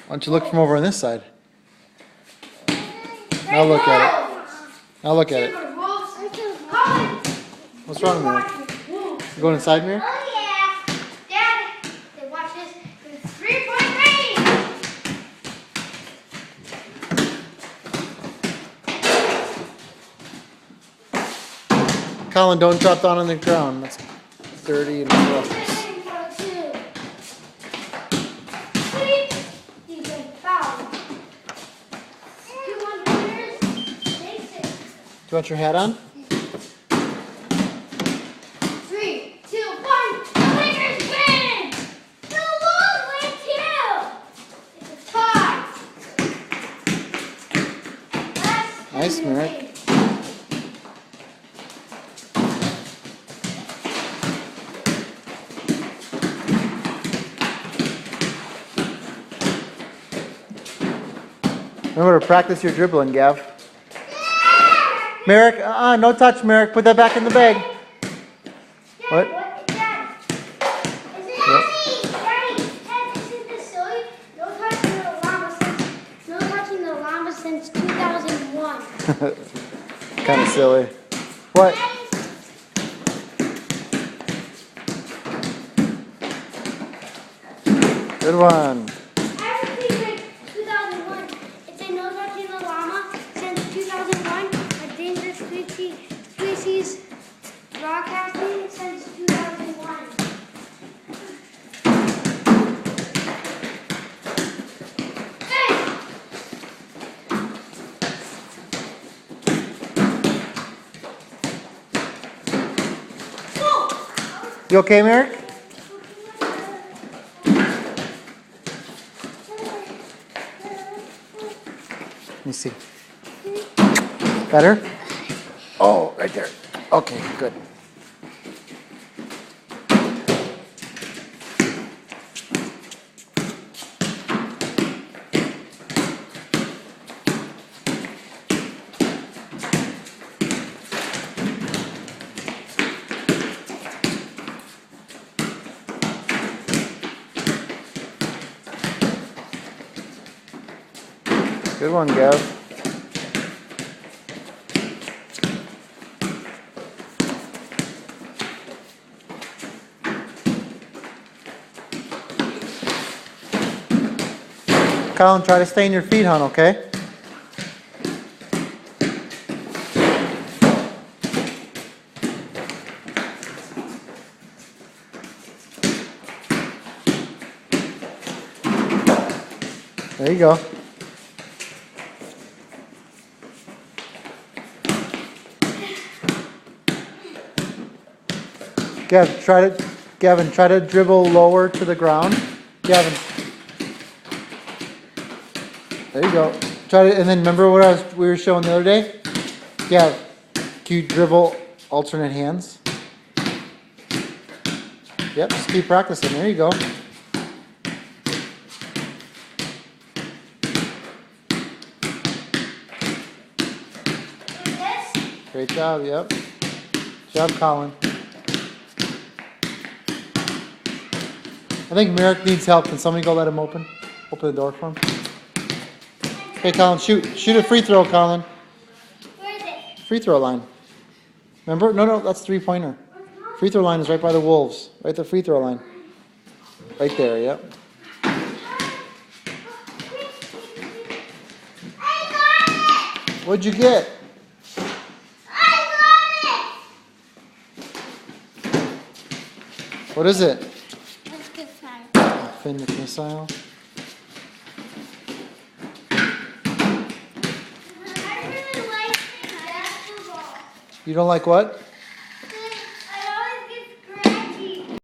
Why don't you look from over on this side? Now look at it. Now look at it. What's wrong with it? You going inside, Mir? Oh yeah. Dad, watch this. It's 3-point range. Colin, don't drop down on the ground. That's dirty and rough. Do you want your hat on? 3, 2, 1. The Lakers win! The Wolves win too! It's a tie. Nice, Merrick. Remember to practice your dribbling, Gav. Merrick, no touch, Merrick. Put that back in the bag. What? Dad, isn't this silly? No touching the llama since 2001. Kind of silly. What? Good one. I repeat, 2001. It said no touching the llama since 2001. A dangerous species broadcasting since 2001. Hey! Whoa! You okay, Merrick? Let me see. Better? Oh, right there. Okay, good. Good one, Gav. Colin, try to stay in your feet, hon, okay? There you go. Gavin, try to dribble lower to the ground. Gavin. There you go. Try to, and then remember what we were showing the other day? Yeah. Can you dribble alternate hands? Yep, just keep practicing. There you go. Great job, yep. Good job, Colin. I think Merrick needs help. Can somebody go let him open? Open the door for him. Okay, Colin, shoot. Shoot a free throw, Colin. Where is it? Free throw line. Remember? No, that's 3-pointer. Free throw line is right by the Wolves. Right at the free throw line. Right there, yep. I got it! What'd you get? I got it! What is it? Let's get started. Finn missile. I really like basketball. You don't like what?